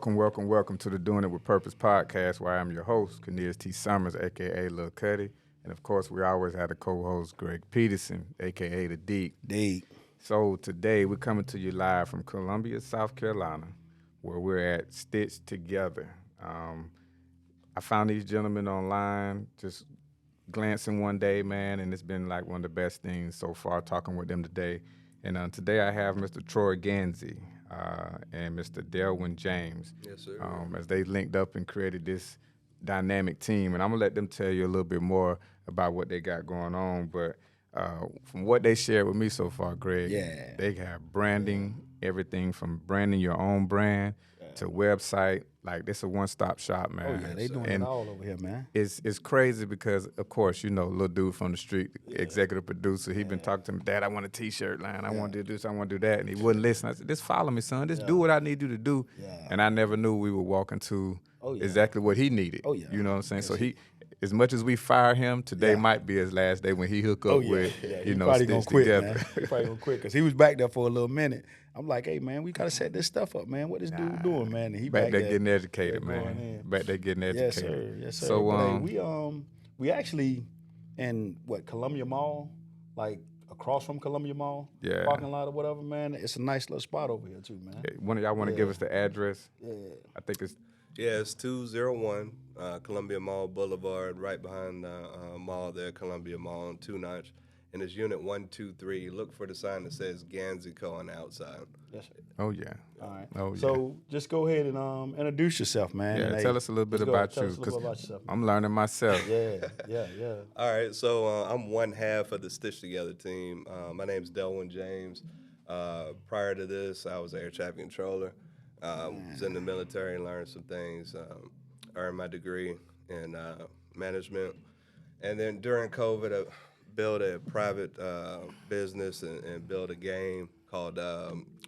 welcome to the Doing It With Purpose podcast, where I am your host, Cornelius T. Summers, a.k.a. Lil Cuddy. And, of course, we always have a co-host, Greg Peterson, a.k.a. The Deep. Deep. So today we're coming to you live from Columbia, South Carolina, where we're at Stitched Together. I found these gentlemen online, just glancing one day, man, and it's been like one of the best things so far talking with them today. And today I have Mr. Troy Ganzy and Mr. Delwyn James. Yes, sir. As they linked up and created this dynamic team. And I'm going to let them tell you a little bit more about what they got going on. But from what they shared with me so far, Greg, they have branding, everything from branding your own brand to website. Like, this is a one-stop shop, man. Oh, yeah, they doing it all over here, man. It's crazy because, of course, you know, little dude from the street, executive producer, he been talking to me, Dad, I want a T-shirt line. I want to do this, I want to do that. And he wouldn't listen. I said, just follow me, son. Just do what I need you to do. And I never knew we were walking to exactly what he needed. You know what I'm saying? So he, as much as we fire him, today might be his last day when he hook up with, you know, Stitched Together. Man. He probably gonna quit because he was back there for a little minute. I'm like, hey, man, we got to set this stuff up, man. What this dude doing, man? And he back there getting educated, man. Back there getting educated. Yes, sir. So, but, hey, we actually in, Columbia Mall, like across from Columbia Mall, parking lot or whatever, man. It's a nice little spot over here, too, man. One of y'all want to give us the address? I think it's... Yeah, it's 201 Columbia Mall Boulevard, right behind the mall there, Columbia Mall on 2-Notch. And it's unit 123. Look for the sign that says Ganzy Co. on the outside. Yes, sir. Oh, yeah. All right. Oh, yeah. So just go ahead and introduce yourself, man. Yeah, and, tell us a little bit about you, because I'm learning myself. Yeah. All right, so I'm one half of the Stitched Together team. My name's Delwyn James. Prior to this, I was air traffic controller. Was in the military and learned some things. Earned my degree in management. And then during COVID, I built a private business and built a game called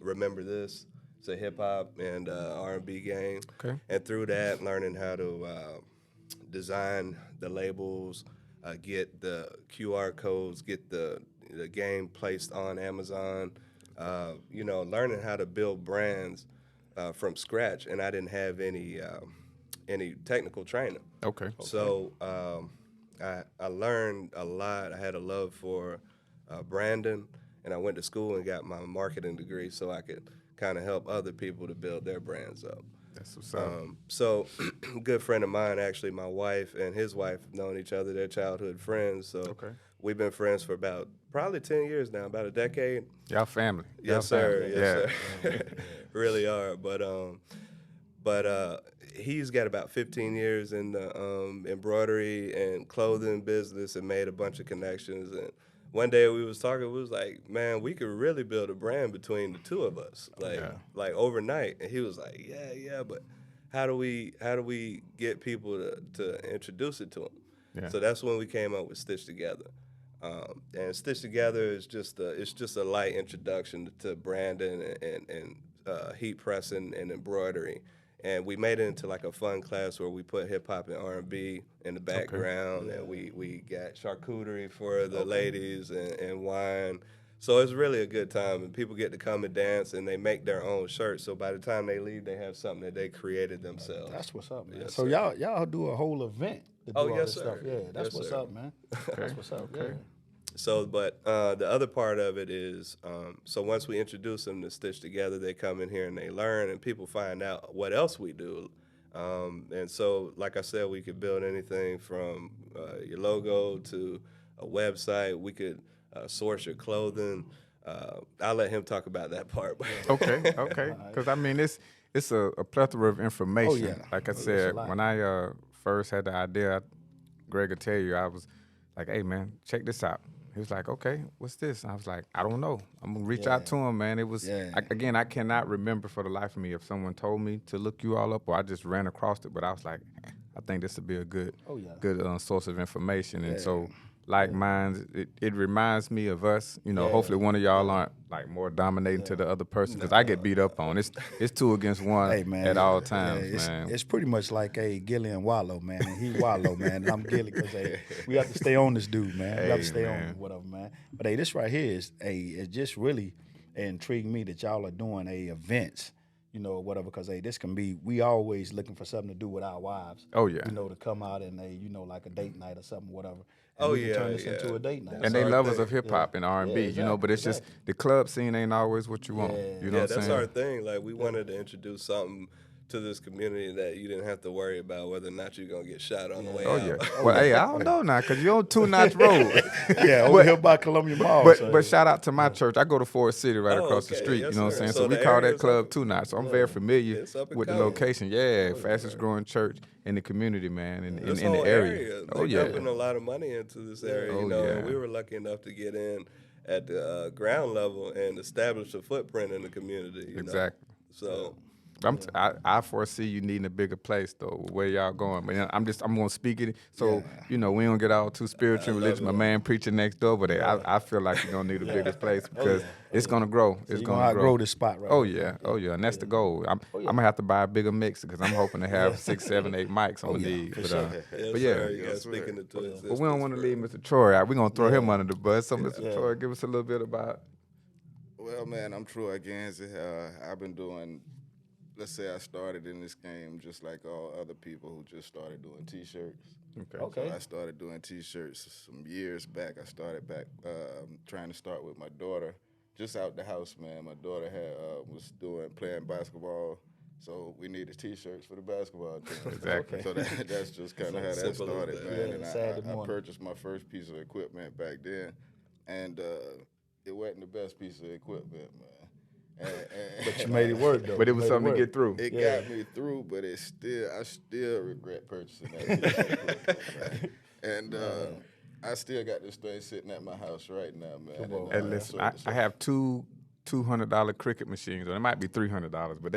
Remember This. It's a hip-hop and R&B game. Okay. And through that, learning how to design the labels, get the QR codes, get the game placed on Amazon, learning how to build brands from scratch. And I didn't have any technical training. Okay. So I learned a lot. I had a love for branding, and I went to school and got my marketing degree so I could kind of help other people to build their brands up. That's what's up. So a good friend of mine, actually, my wife and his wife have known each other. They're childhood friends. So we've been friends for about probably 10 years now, about a decade. Y'all family. Yes, sir. Yes, sir. Really are. But he's got about 15 years in the embroidery and clothing business and made a bunch of connections. And one day we was talking, we was like, man, we could really build a brand between the two of us, like overnight. And he was like, yeah, but how do we get people to introduce it to them? Yeah. So that's when we came up with Stitched Together. And Stitched Together is just a light introduction to branding and heat pressing and embroidery. And we made it into like a fun class where we put hip hop and R&B in the background, and we got charcuterie for the ladies and wine. So it's really a good time, and people get to come and dance, and they make their own shirts. So by the time they leave, they have something that they created themselves. That's what's up, man. Yes, so sir. y'all do a whole event to do all yes, this sir. stuff. Yeah, that's what's up, man. That's what's up. Yeah. So, but the other part of it is, so once we introduce them to Stitched Together, they come in here and they learn, and people find out what else we do. And so, like I said, we could build anything from your logo to a website. We could source your clothing. I'll let him talk about that part. Okay. Because, I mean, it's a plethora of information. Like I said, when I first had the idea, Greg will tell you, I was like, hey, man, check this out. He was like, okay, what's this? And I was like, I don't know. I'm going to reach out to him, man. It was, again, I cannot remember for the life of me if someone told me to look you all up or I just ran across it. But I was like, I think this would be a good source of information. And so, like mine, it reminds me of us. You know, hopefully one of y'all aren't like more dominating to the other person, because I get beat up on. It's 2 against 1 at all times, man. It's pretty much like Gilly and Wallow, man. And he Wallow, man. And I'm Gilly, because we have to stay on this dude, man. We have to stay on him, whatever, man. But this right here is it just really intrigued me that y'all are doing events you know, whatever. Because hey, this can be. We always looking for something to do with our wives. Oh yeah. You know, to come out and you know, like a date night or something, whatever. And we can turn this into a date night. And they lovers of hip hop and R&B, exactly, you know. But it's just the club scene ain't always what you want. You know what I'm saying? That's our thing. Like we wanted to introduce something to this community that you didn't have to worry about whether or not you're gonna get shot on the way out. Yeah. Well, hey, I don't know now, because you're on 2 Notch Road. Over here by Columbia Mall. But shout out to my church. I go to Forest City right across the street. You know what I'm saying? So we call that club 2 Notch. So I'm very familiar with the location. Yeah, fastest growing church in the community, man, in the area. They're dumping a lot of money into this area. You know, and we were lucky enough to get in at the ground level and establish a footprint in the community. You know? So. I foresee you needing a bigger place though. Where y'all going? But I'm gonna speak it. So you know we don't get all too spiritual and religious. My man preaching next door, but I feel like you're gonna need a bigger place because it's gonna grow. It's gonna grow this spot, right? Oh yeah, and that's the goal. I'm gonna have to buy a bigger mixer because I'm hoping to have 6, 7, 8 mics on the lead. But we don't want to leave Mr. Troy out. We're gonna throw him under the bus. So Mr. Troy, give us a little bit about. Well, man, I'm Troy Ganzy. I've been doing. Let's say I started in this game just like all other people who just started doing T-shirts. Okay. So I started doing T-shirts some years back. I started back trying to start with my daughter, just out the house, man. My daughter was playing basketball, so we needed T-shirts for the basketball team. Exactly. So that's just kind of how that started, man. And I purchased my first piece of equipment back then, and it wasn't the best piece of equipment, man. But you made it work, though. But it was something to get through. It got me through, but I still regret purchasing that. And I still got this thing sitting at my house right now, man. And listen, I have two $200 cricket machines, or it might be $300, but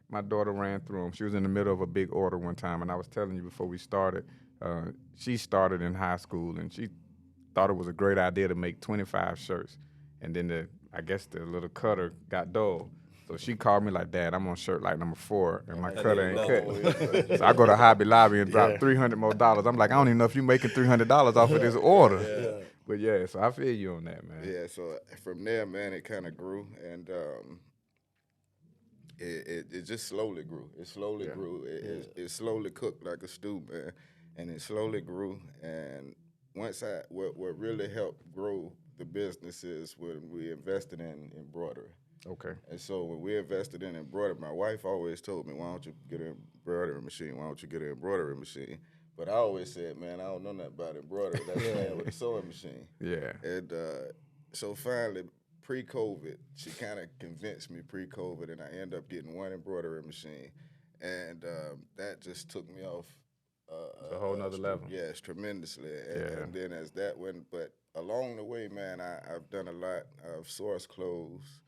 my daughter ran through them. She was in the middle of a big order one time, and I was telling you before we started, she started in high school, and she thought it was a great idea to make 25 shirts, and then I guess the little cutter got dull. So she called me like, Dad, I'm on shirt like number 4, and my cutter ain't cut. So I go to Hobby Lobby and drop $300 more. I'm like, I don't even know if you're making $300 off of this order. But so I feel you on that, man. Yeah, so from there, man, it kind of grew, and it just slowly grew. It slowly grew. It slowly cooked like a stew, man, and it slowly grew. And once what really helped grow the business is when we invested in embroidery. Okay. And so when we invested in embroidery, my wife always told me, why don't you get an embroidery machine? Why don't you get an embroidery machine? But I always said, man, I don't know nothing about embroidery. That's playing with a sewing machine. Yeah. And so finally, pre-COVID, she kind of convinced me pre-COVID, and I ended up getting one embroidery machine. And that just took me off. It's a whole nother level. Yes, tremendously. And then as that went, but along the way, man, I've done a lot. I've sourced clothes.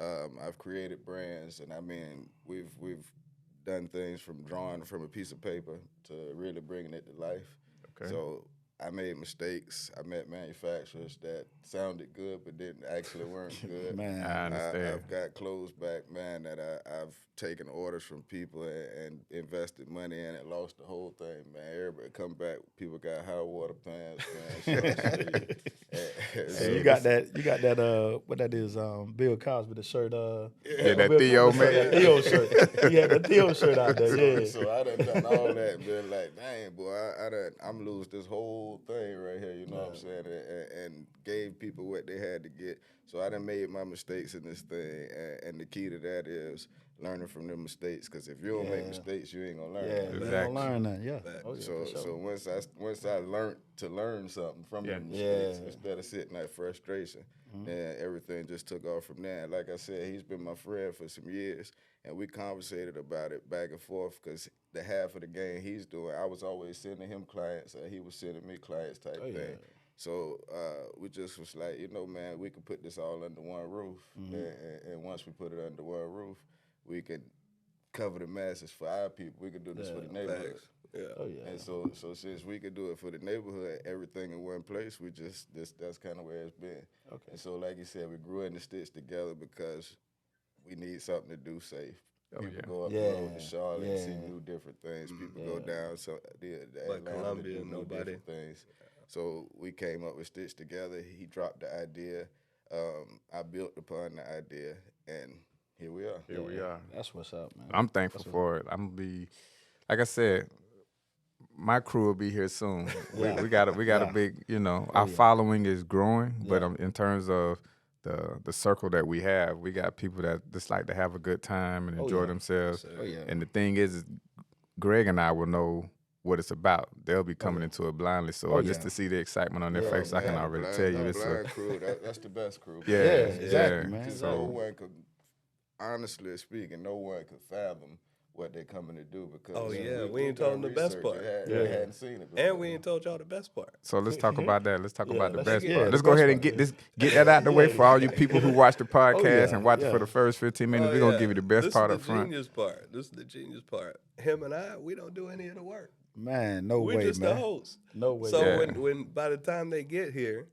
I've created brands, and I mean, we've done things from drawing from a piece of paper to really bringing it to life. Okay. So I made mistakes. I met manufacturers that sounded good but didn't actually weren't good. Man, I understand. I've got clothes back, man, that I've taken orders from people and invested money in it, lost the whole thing, man. Everybody come back, people got high water pants, man. So you got that, what that is, Bill Cosby, the shirt. That Theo man. That Theo shirt. He had the Theo shirt out there, So I done all that and been like, dang, boy, I'm lose this whole thing right here, you know what I'm saying, and gave people what they had to get. So I done made my mistakes in this thing, and the key to that is learning from them mistakes, because if you don't make mistakes, you ain't gonna learn. Exactly. You don't learn that, So once I learned to learn something from them mistakes instead of sitting at frustration, then everything just took off from there. And like I said, he's been my friend for some years, and we conversated about it back and forth, because the half of the game he's doing, I was always sending him clients, and he was sending me clients type thing. So we just was like, man, we could put this all under one roof, and once we put it under one roof, we could cover the masses for our people. We could do this for the neighborhood. And so since we could do it for the neighborhood, everything in one place, that's kind of where it's been. Okay. And so like you said, we grew in the sticks together because we need something to do safe. People go up the road to Charlotte and see new different things. People go down the Atlanta to do new different things. So we came up with Stitch together. He dropped the idea. I built upon the idea, and Here we are. Here we are. That's what's up, man. I'm thankful for it. I'm gonna be, like I said, my crew will be here soon. We got a big, our following is growing, but in terms of the circle that we have, we got people that just like to have a good time and enjoy themselves. And the thing is, Greg and I will know what it's about. They'll be coming into it blindly, so just to see the excitement on their face, I can already tell you. It's blind crew. That's the best crew. Exactly, man. So no one could, honestly speaking, no one could fathom what they're coming to do because we ain't told them the best part. They hadn't seen it before. And we ain't told y'all the best part. So let's talk about that. Let's talk about the best part. Let's go ahead and get that out the way for all you people who watch the podcast and watch it for the first 15 minutes. We're gonna give you the best part up front. This is the genius part. Him and I, we don't do any of the work. Man, no way, man. We're just the hosts. No way. So when by the time they get here,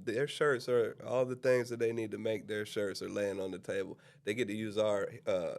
their shirts are all the things that they need to make their shirts are laying on the table. They get to use our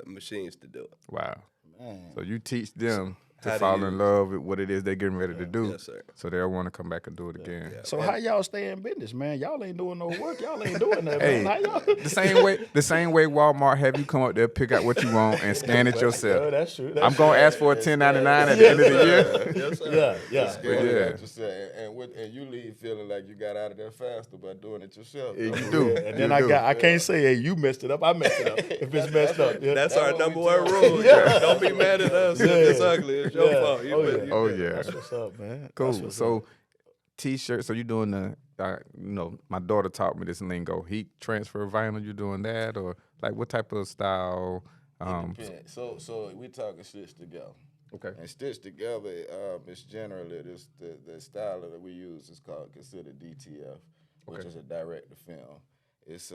machines to do it. Wow. Man. So you teach them to fall in love with what it is they're getting ready to do. Yes, sir. So they'll want to come back and do it again. Yeah. So how y'all stay in business, man? Y'all ain't doing no work. Y'all ain't doing that, man. How y'all? The same way Walmart have you come up there, pick out what you want, and scan it yourself. Oh, that's true. I'm going to ask for a $10.99 at the end of the year. Yes, sir. Yeah. And you leave feeling like you got out of there faster by doing it yourself. Yeah, you do. And then I can't say, hey, you messed it up. I messed it up. If it's messed up. That's our number one rule. Don't be mad at us if it's ugly. It's your fault. That's what's up, man. Cool. So, T-shirt. So you doing my daughter taught me this lingo. Heat transfer vinyl. You doing that, or like what type of style? So we talking stitch together. Okay. And stitch together, it's generally the style that we use is considered DTF, which is a direct to film. It's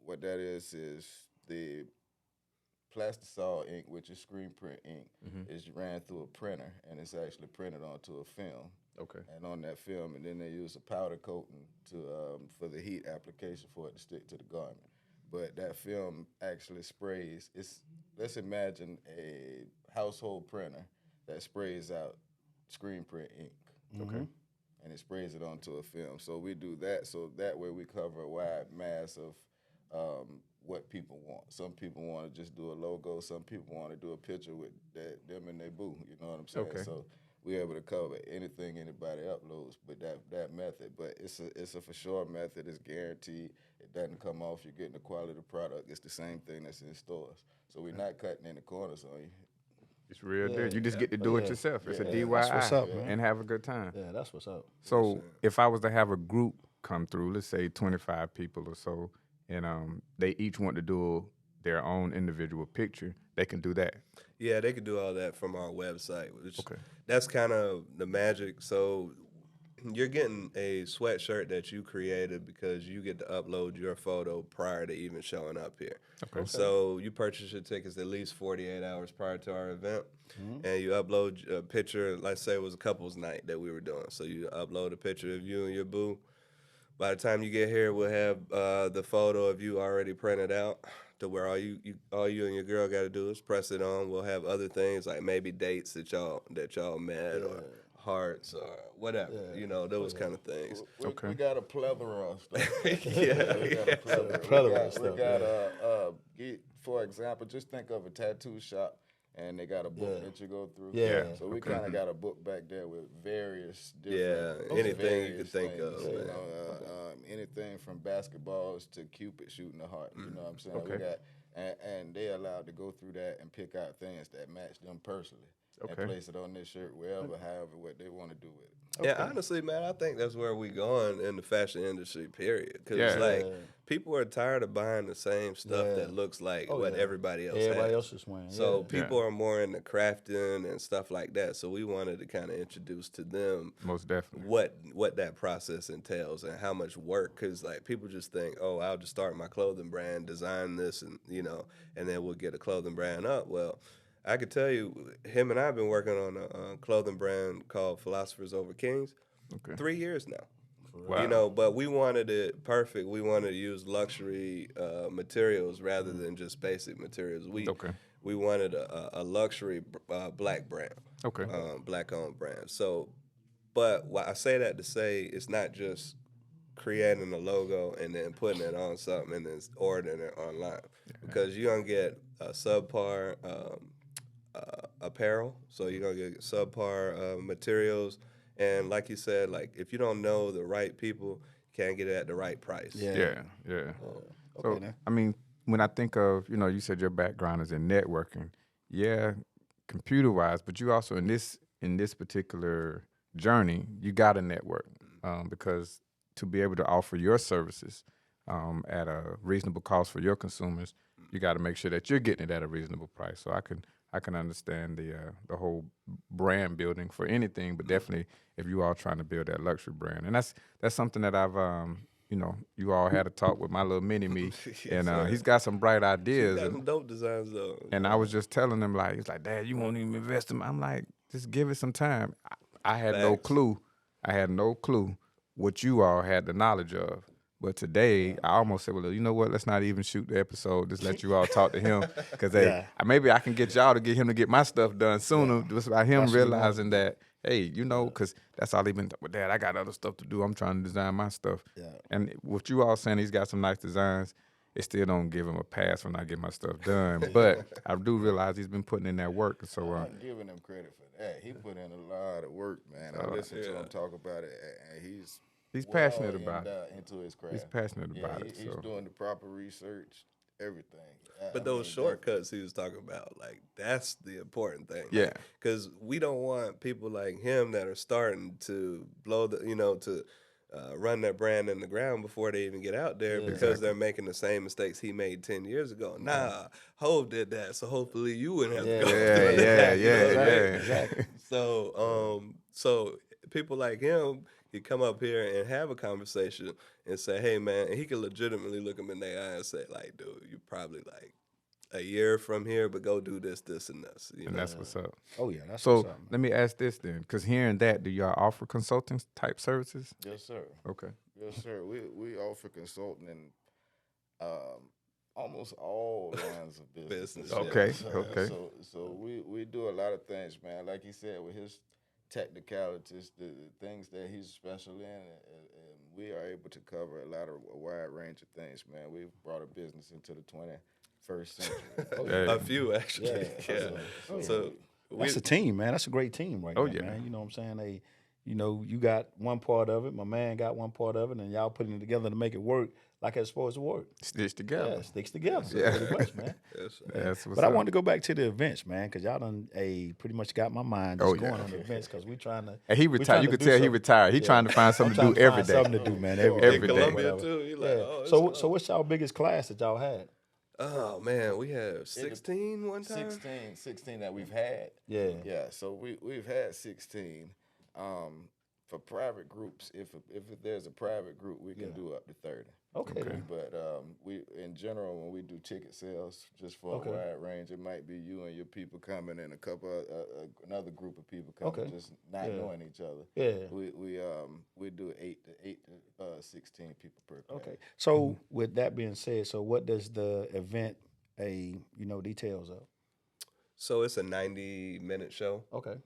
what that is the plastisol ink, which is screen print ink, is ran through a printer, and it's actually printed onto a film. Okay. And on that film, and then they use a powder coating for the heat application for it to stick to the garment. But that film actually sprays. Let's imagine a household printer that sprays out screen print ink. Okay. And it sprays it onto a film. So we do that, so that way we cover a wide mass of what people want. Some people want to just do a logo. Some people want to do a picture with them and their boo. You know what I'm saying? Okay. So we're able to cover anything anybody uploads, but that method. But it's a for sure method. It's guaranteed. It doesn't come off. You're getting the quality product. It's the same thing that's in stores. So we're not cutting any corners on you. It's real deal. You just get to do it yourself. It's a DIY that's what's up, man. and have a good time. Yeah, that's what's up. So if I was to have a group come through, let's say 25 people or so, and they each want to do their own individual picture, they can do that. Yeah, they can do all that from our website. That's kind of the magic. So you're getting a sweatshirt that you created because you get to upload your photo prior to even showing up here. Okay. So you purchase your tickets at least 48 hours prior to our event, and you upload a picture. Let's say it was a couple's night that we were doing. So you upload a picture of you and your boo. By the time you get here, we'll have the photo of you already printed out to where all you and your girl got to do is press it on. We'll have other things like maybe dates that y'all met or hearts or whatever, those kind of things. We got a plethora of stuff. We got a plethora of stuff. We got for example, just think of a tattoo shop. And they got a book that you go through. Yeah. So we kind of got a book back there with various different anything you could think things, of. Anything from basketballs to Cupid shooting the heart. You know what I'm saying? Okay. We got, and they allowed to go through that and pick out things that match them personally. And place it on their shirt wherever, however, what they want to do with it. Yeah, honestly, man, I think that's where we going in the fashion industry, period. Because people are tired of buying the same stuff that looks like what everybody else has. Everybody else is wearing. So people are more into crafting and stuff like that. So we wanted to kind of introduce to them most definitely what that process entails and how much work. Because like people just think, oh, I'll just start my clothing brand, design this, and and then we'll get a clothing brand up. Well, I could tell you, him and I have been working on a clothing brand called Philosophers Over Kings 3 years now. Wow. But we wanted it perfect. We wanted to use luxury materials rather than just basic materials. We wanted a luxury black brand, black-owned brand. So, but I say that to say it's not just creating a logo and then putting it on something and then ordering it online, because you're gonna get subpar apparel, so you're gonna get subpar materials, and like you said, like if you don't know the right people, you can't get it at the right price. Yeah. So I mean, when I think of, you said your background is in networking, computer wise, but you also in this particular journey, you got to network because to be able to offer your services at a reasonable cost for your consumers, you got to make sure that you're getting it at a reasonable price. So I can understand the whole brand building for anything, but definitely if you are trying to build that luxury brand, and that's something that I've you all had a talk with my little mini-me, and he's got some bright ideas. He's got some dope designs, though. And I was just telling him, like, he's like, Dad, you won't even invest in me. I'm like, just give it some time. I had no clue. I had no clue what you all had the knowledge of. But today, I almost said, well, you know what? Let's not even shoot the episode. Just let you all talk to him. Because maybe I can get y'all to get him to get my stuff done sooner. Just by him realizing that, hey, because that's all he been talking about. Dad, I got other stuff to do. I'm trying to design my stuff. Yeah. And with you all saying he's got some nice designs, it still don't give him a pass when I get my stuff done. But I do realize he's been putting in that work. So I'm giving him credit for that. He put in a lot of work, man. I listened to him talk about it, and he's passionate about it. Into his craft. He's passionate about it. He's doing the proper research, everything. But those shortcuts he was talking about, like, that's the important thing. Yeah. Because we don't want people like him that are starting to blow to run their brand in the ground before they even get out there because they're making the same mistakes he made 10 years ago. Nah, Hov did that, so hopefully you wouldn't have to go through that. Exactly. So people like him, he come up here and have a conversation and say, hey, man, and he can legitimately look him in their eye and say, like, dude, you probably like a year from here, but go do this, this, and this. That's what's up. Oh, yeah, that's so what's up. Let me ask this then, because hearing that, do y'all offer consulting type services? Yes, sir. Okay. Yes, sir. We offer consulting in almost all lines of business. Okay. So we do a lot of things, man. Like he said, with his technicalities, the things that he's special in, and we are able to cover a wide range of things, man. We've brought a business into the 21st century. A few, actually. So that's a team, man. That's a great team right now, man. You know what I'm saying? You got one part of it, my man got one part of it, and y'all putting it together to make it work like it's supposed to work. Stitch together. Yeah, sticks together. Pretty much, man. But I wanted to go back to the events, man, because y'all done pretty much got my mind just going on the events, because we trying to. And he retired. You could tell he retired. He trying to find something to do every day. Something to do, man. Every day. Columbia too. So what's y'all biggest class that y'all had? Oh man, we have 16 one time. 16 that we've had. Yeah. So we've had 16. For private groups, if there's a private group, we can do up to 30. Okay. But we, in general, when we do ticket sales, just for a wide range, it might be you and your people coming, and a couple another group of people coming, just not knowing each other. Yeah. We do 8 to 16 people per class. Okay. So with that being said, so what does the event details of? So it's a 90-minute show. Okay.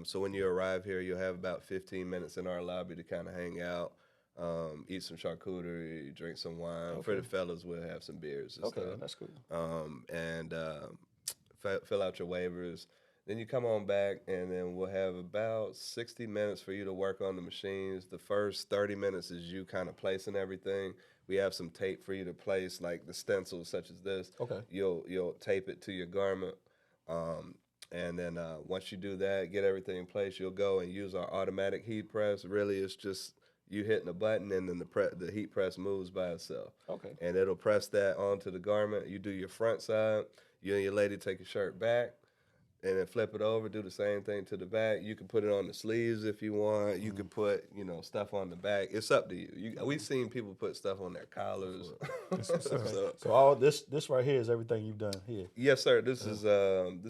So when you arrive here, you'll have about 15 minutes in our lobby to kind of hang out, eat some charcuterie, drink some wine. Okay. For the fellas, we'll have some beers and stuff. That's cool. And fill out your waivers. Then you come on back, and then we'll have about 60 minutes for you to work on the machines. The first 30 minutes is you kind of placing everything. We have some tape for you to place, like the stencils such as this. Okay. You'll tape it to your garment. And then once you do that, get everything in place, you'll go and use our automatic heat press. Really, it's just you hitting a button, and then the heat press moves by itself. Okay. And it'll press that onto the garment. You do your front side. You and your lady take your shirt back, and then flip it over, do the same thing to the back. You can put it on the sleeves if you want. You can put, stuff on the back. It's up to you. We've seen people put stuff on their collars. So all this right here is everything you've done here? Yes, sir. This is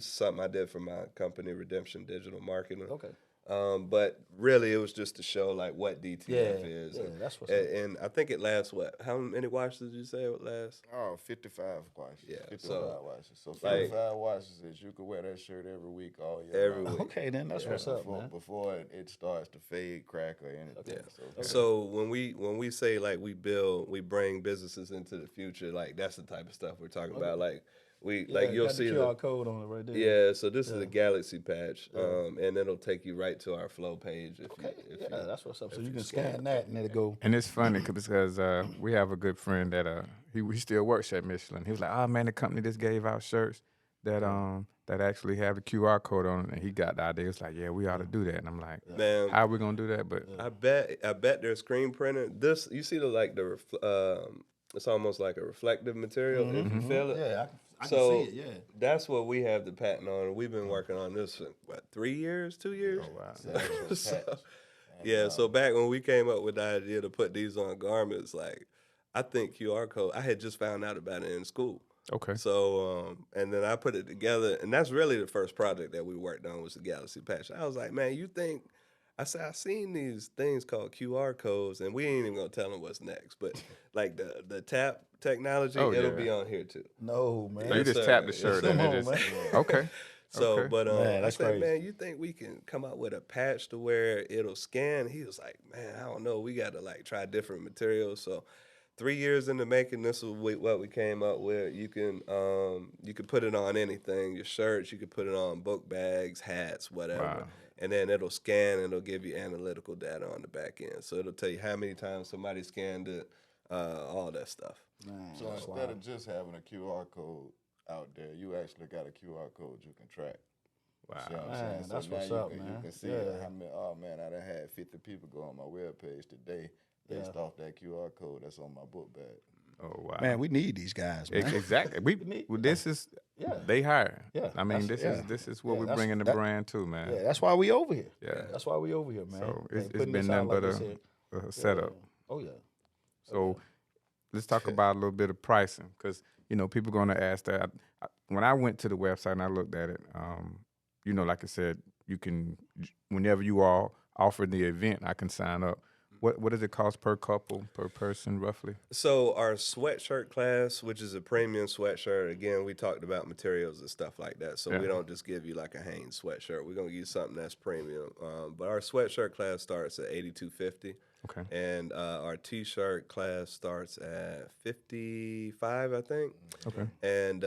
something I did for my company, Redemption Digital Marketing. Okay. But really, it was just to show like what DTF is. Yeah, that's what's up. And I think it lasts what? How many washes did you say it would last? 55 washes. Yeah, 55 washes. So 55 washes is you could wear that shirt every week, all year. Every week. Okay, then that's what's up, man. Before it starts to fade, crack, or anything. Yeah. So when we say like we bring businesses into the future, like that's the type of stuff we're talking about. Like you'll see the QR code on it right there. Yeah, so this is a Galaxy patch, and it'll take you right to our flow page. That's what's up. So you can scan that and it'll go. And it's funny because we have a good friend that he still works at Michelin. He was like, oh man, the company just gave out shirts that actually have the QR code on it, and he got the idea. It's like, yeah, we ought to do that. And I'm like, man, how are we gonna do that? But I bet their screen printer. This you see it's almost like a reflective material if you feel it. Yeah, I can see it. Yeah, that's what we have the patent on. We've been working on this for 3 years, 2 years. Oh wow. So back when we came up with the idea to put these on garments, like I think QR code. I had just found out about it in school. Okay. So and then I put it together, and that's really the first project that we worked on was the Galaxy patch. I was like, man, you think? I said, I've seen these things called QR codes, and we ain't even gonna tell them what's next. But like the tap technology, it'll be on here too. No, man. So you just tap the shirt and it just okay. So, okay. But man, I said, crazy. man, you think we can come up with a patch to where it'll scan? He was like, man, I don't know. We got to like try different materials. So 3 years in the making, this is what we came up with. You can put it on anything, your shirts. You can put it on book bags, hats, whatever. Wow. And then it'll scan and it'll give you analytical data on the back end. So it'll tell you how many times somebody scanned it, all that stuff. Man, so instead of just having a QR code out there, you actually got a QR code you can track. Wow. You know what I'm Man, saying? that's so what's now up, you can, man. You can see how many, oh man, I done had 50 people go on my webpage today based off that QR code that's on my book bag. Oh wow. Man, we need these guys, man. Exactly. This is they hire. Yeah. I mean, this is what we're bringing the brand to, man. Yeah, that's why we over here. Yeah. That's why we over here, man. So it's Putting been this nothing out, but like a setup. Oh yeah. So let's talk about a little bit of pricing, because people are going to ask that. When I went to the website and I looked at it, like I said, you can, whenever you all offer the event, I can sign up. What does it cost per couple, per person, roughly? So our sweatshirt class, which is a premium sweatshirt, again, we talked about materials and stuff like that. So we don't just give you like a Hanes sweatshirt. We're gonna give you something that's premium. But our sweatshirt class starts at $82.50. Okay. And our T-shirt class starts at $55, I think. Okay. And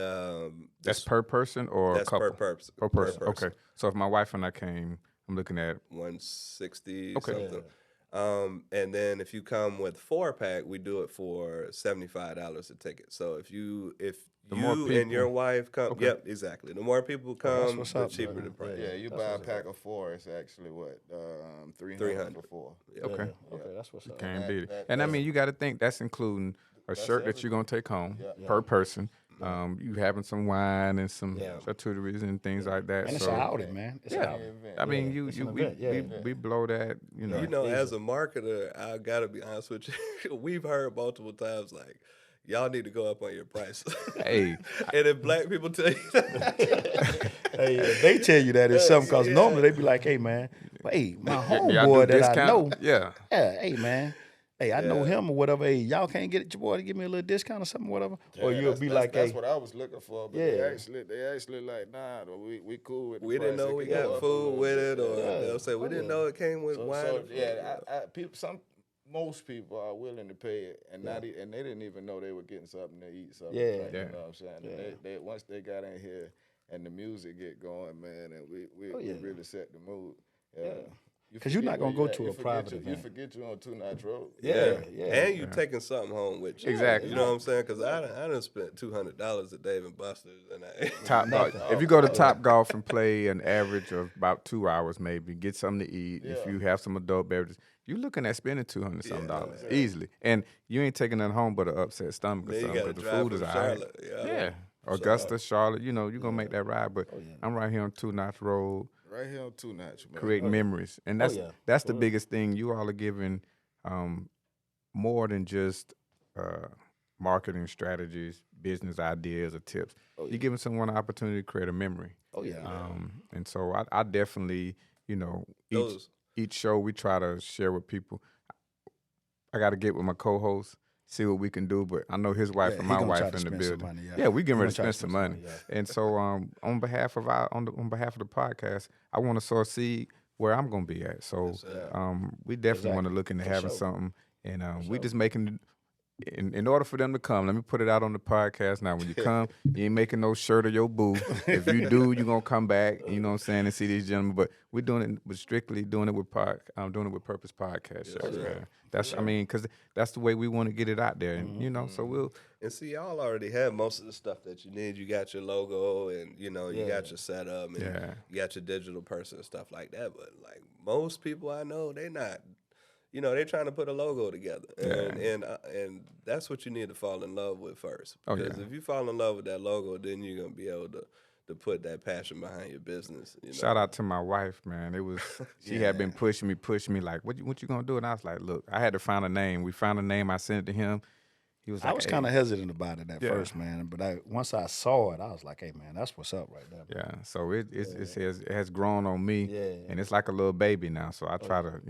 that's per person or that's couple? per person. Per person. Okay. So if my wife and I came, I'm looking at $160 okay. something. Yeah. And then if you come with 4-pack, we do it for $75 a ticket. So if you and your wife come, yep, exactly. The more people come, the cheaper the price. Yeah, you buy a pack of 4, it's actually what, $300 for 4. Yep. Okay. Okay, that's what's up. Can't beat it. And I mean, you got to think that's including a shirt that you're gonna take home per person. You having some wine and some charcuteries and things like that. And it's an outing, man. It's an outing. I mean, we blow that. As a marketer, I gotta be honest with you. We've heard multiple times like, y'all need to go up on your price. Hey, and if black people tell you that, if they tell you that, it's something, because normally they be like, hey man, hey, my homeboy that discount? I know, hey man. Hey, I know him or whatever. Hey, y'all can't get your boy to give me a little discount or something, whatever. Or you'll be like, that's what I was looking for. But they actually like, nah, we cool with the we price. didn't know we got food with it, or they'll say we didn't know it came with wine. So, most people are willing to pay it, and and they didn't even know they were getting something to eat. Something you know what I'm saying? Yeah. They once they got in here and the music get going, man, and we really set the mood. Because you're not going to go to a private event. You forget you're on 2 Notch Road. And you taking something home with you. Exactly. You know what I'm saying? Because I done spent $200 at Dave & Buster's. And Top Golf. If you go to Top Golf and play an average of about 2 hours, maybe get something to eat. If you have some adult beverages, you're looking at spending $200 easily, and you ain't taking that home but an upset stomach or something. Because the food is all right. Augusta, Charlotte. You're gonna make that ride. But I'm right here on 2 Notch Road. Right here on 2 Notch, man. Creating memories, and that's the biggest thing. You all are giving more than just marketing strategies, business ideas, or tips. You're giving someone an opportunity to create a memory. Oh yeah. And so I definitely, each show we try to share with people. I got to get with my co-host, see what we can do. But I know his wife and my wife in the building. Money, we getting ready to spend some money. And so on behalf of on behalf of the podcast, I want to sow a seed where I'm going to be at. So we definitely want to look into having something. And we just making in order for them to come, let me put it out on the podcast now. When you come, you ain't making no shirt of your boo. If you do, you're gonna come back, you know what I'm saying, and see these gentlemen. But we're doing it with strictly doing it with Purpose Podcast shirts, man. That's I mean, because that's the way we want to get it out there. And so we'll see, y'all already have most of the stuff that you need. You got your logo and you got your setup and you got your digital person and stuff like that. But like most people I know, they not. They're trying to put a logo together, and that's what you need to fall in love with first. Because if you fall in love with that logo, then you're gonna be able to put that passion behind your business. Shout out to my wife, man. It was she had been pushing me like, what you gonna do? And I was like, look, I had to find a name. We found a name. I sent it to him. He was like, I was kind of hesitant about it at first, man. But once I saw it, I was like, hey, man, that's what's up right there. Man. Yeah. So it has grown on me, and it's like a little baby now. So I try to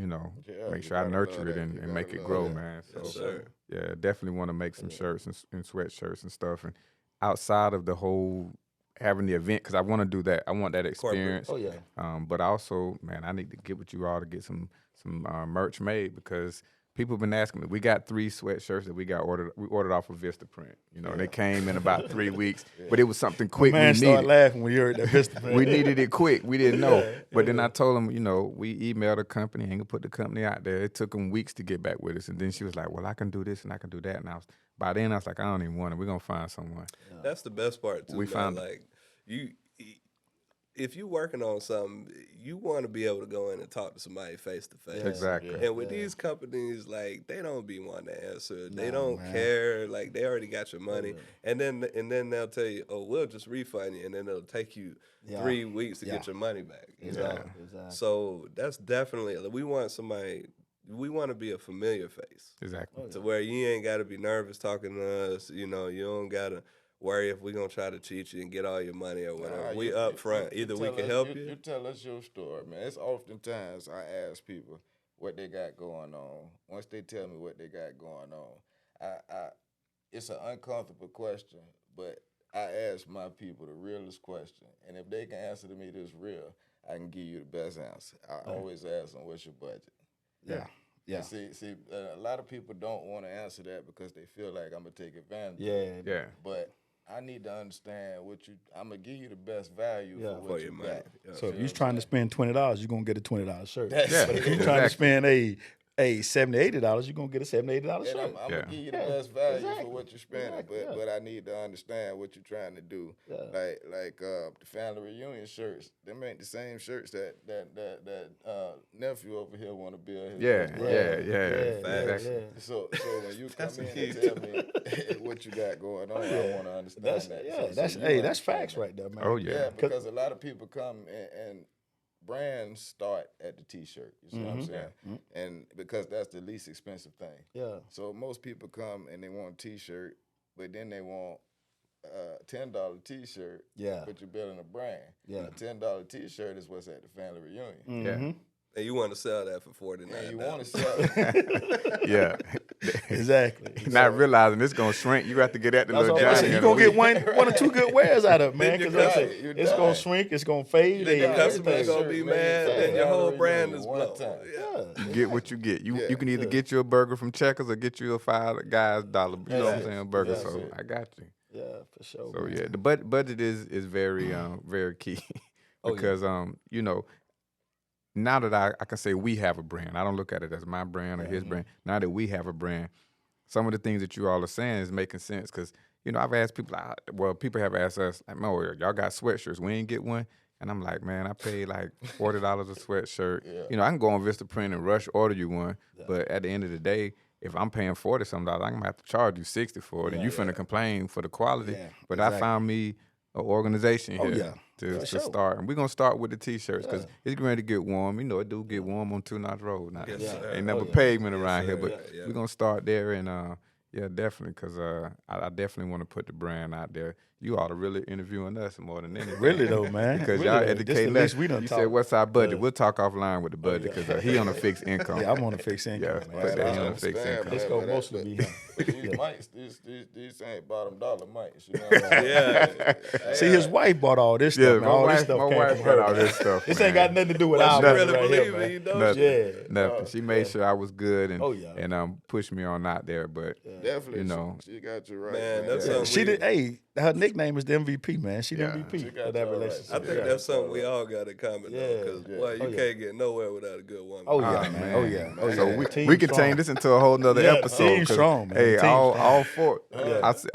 make sure I nurture it and make it grow, man. So definitely want to make some shirts and sweatshirts and stuff. And outside of the whole having the event, because I want to do that. I want that experience. But also, man, I need to get with you all to get some merch made because people have been asking me. We got 3 sweatshirts that we ordered off of Vistaprint. They came in about 3 weeks, but it was something quick. Man started laughing when you heard that Vistaprint. We needed it quick. We didn't know. But then I told them, we emailed a company, ain't gonna put the company out there. It took them weeks to get back with us. And then she was like, well, I can do this and I can do that. And by then I was like, I don't even want it. We're gonna find someone. That's the best part too. We found like you. If you're working on something, you want to be able to go in and talk to somebody face to face. Exactly. And with these companies, like they don't be wanting to answer. They don't care. Like they already got your money, and then they'll tell you, "Oh, we'll just refund you," and then it'll take you 3 weeks to get your money back. Exactly. So that's definitely we want somebody. We want to be a familiar face. Exactly. To where you ain't got to be nervous talking to us. You don't got to worry if we're going to try to cheat you and get all your money or whatever. We up front. Either we can help you. You tell us your story, man. It's oftentimes I ask people what they got going on. Once they tell me what they got going on, it's an uncomfortable question, but I ask my people the realest question. And if they can answer to me this real, I can give you the best answer. I always ask them, what's your budget? Yeah. See, a lot of people don't want to answer that because they feel like I'm going to take advantage. Yeah. But I need to understand I'm going to give you the best value for what you got. Yeah. So if you're trying to spend $20, you're going to get a $20 shirt. But if you're exactly. trying to spend $70, $80, you're going to get a $70, $80 shirt. I'm going to give you the best value for what you're spending, but I need to understand what you're trying to do. Yeah. Like the family reunion shirts, them ain't the same shirts that nephew over here want to build. Exactly. So when you come in and tell me what you got going on, I want to understand that. That's facts right there, man. Oh, yeah. Yeah, because a lot of people come and brands start at the T-shirt. You see what I'm saying? Mm-hmm. And because that's the least expensive thing. Yeah. So most people come and they want a T-shirt, but then they want a $10 T-shirt. Yeah. But you're building a brand. Yeah. And a $10 T-shirt is what's at the family reunion. Mm-hmm. Yeah. And you want to sell that for $49. And you want to sell it. Yeah. Exactly. Not realizing it's going to shrink. You have to get at the little Johnny. You're going to get one or two good wears out of it, man. Because it's going to shrink. It's going to fade. The customer's going to be mad. And your whole brand is blown. You get what you get. You can either get you a burger from Checkers or get you a $5 Guys dollar, you know what I'm saying, burger. So I got you. Yeah, for sure. So yeah, the budget is very very key because now that I can say we have a brand, I don't look at it as my brand or his brand. Now that we have a brand, some of the things that you all are saying is making sense because, I've asked people, people have asked us, like, oh, y'all got sweatshirts. We ain't get one. And I'm like, man, I paid like $40 a sweatshirt. Yeah. I can go on Vistaprint and rush order you one. Yeah. But at the end of the day, if I'm paying $40-something, I'm going to have to charge you $60 for it. And you finna complain for the quality. Yeah, but I found me an organization here to start. And we're going to start with the T-shirts because it's going to get warm. It do get warm on 2 Notch Road now. Ain't never pavement around here, but we're going to start there. And, Yeah, definitely, because I definitely want to put the brand out there. You ought to really interviewing us more than anything. Really though, man. Because really y'all though. educating us. You said, what's our budget? We'll talk offline with the budget because he on a fixed income. Yeah, I'm on a fixed income. Yeah, put that he on a fixed income. It's going to mostly be him. These mics, these ain't bottom dollar mics. You know what I'm saying? Yeah. See, his wife bought all this stuff. Man. All this stuff my came wife from got her. all this stuff. This man. ain't got nothing to do with our really right believe here, man. you, don't Nothing. Yeah. Nothing. She made sure I was good and pushed me on out there. But Definitely, you know, she got you right. Man, that's something She did. Hey, her nickname is the MVP, man. She the MVP got of that you all right. relationship. I think that's something we all got in common, though, because boy, you yeah. can't get nowhere without a good woman. Oh yeah, man. Oh yeah. Oh yeah. so Team we could strong. change this into a whole nother Yeah, episode. team 'cause, strong, man. Hey, Team all strong. four,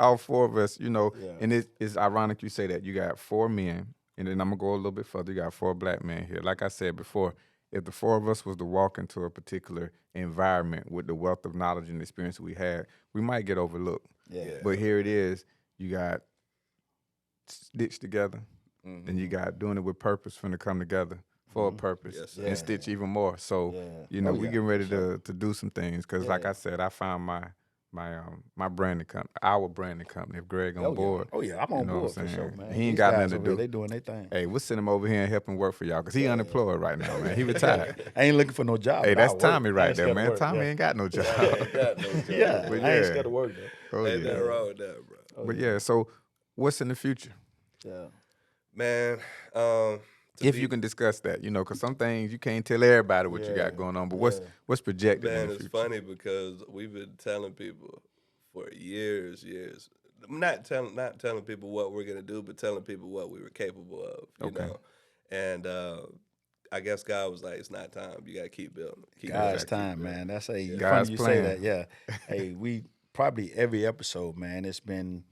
all four of us, you know, Yeah. and it's ironic you say that. You got 4 men, and then I'm gonna go a little bit further. You got 4 black men here. Like I said before, if the 4 of us was to walk into a particular environment with the wealth of knowledge and experience we had, we might get overlooked. Yeah. But here it is. You got stitched together, and you got doing it with purpose finna come together for a purpose Yes, sir. and stitch even more. So, you know, we getting ready to do some things because, like I said, I found my branding company, our branding company. If Greg on board, Oh yeah, I'm on you know board what I'm for saying? sure, man. He ain't These got guys nothing to over here, do. They doing their thing. Hey, we'll send him over here and help him work for y'all because he unemployed right now, man. He retired. I ain't looking for no job. Hey, that's I work. Tommy I right ain't there, scared to man. work, Tommy yeah. ain't got no job. Yeah, But I ain't yeah. scared to work though. Oh, Ain't yeah. nothing wrong with that, bro. But yeah, so what's in the future? Yeah. Man, If you can discuss that, you know, because some things you can't tell everybody what you got going on. But what's projected in man, the it's future? funny because we've been telling people for years. Not telling people what we're gonna do, but telling people what we were capable of. You know, and I guess God was like, "It's not time. You gotta keep building." God's time, man. That's funny God's you plan. say that. Yeah. Hey, we probably every episode, man. It's been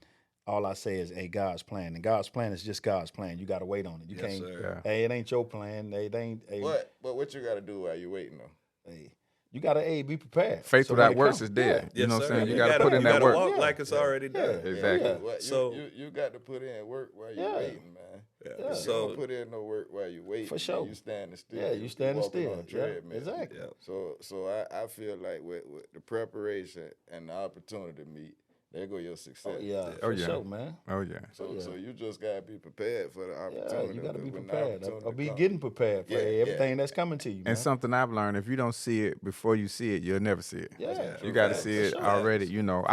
all I say is, "Hey, God's plan," and God's plan is just God's plan. You got to wait on it. You Yes, can't. sir. Hey, it ain't your plan. It ain't. Hey, But what you got to do while you waiting though? hey, you got to be prepared. Faith So without when it works come- is dead. Yes, You know what sir. I'm saying? You got to put in that work. Walk like it's already done. Exactly. So you got to put in work while you waiting, man. Yeah. You So don't put in no work while you waiting. For sure. You standing still. Yeah, you standing walking still. on a Yeah, treadmill. exactly. Yeah. So I feel like with the preparation and the opportunity to meet, there go your success. For sure, man. Oh, yeah. So you just gotta be prepared for the Yeah, opportunity. you got to be when the prepared. opportunity Or be come. getting prepared for everything that's coming to you, man. And something I've learned, if you don't see it before you see it, you'll never see it. Yeah. You got to see it already. You know,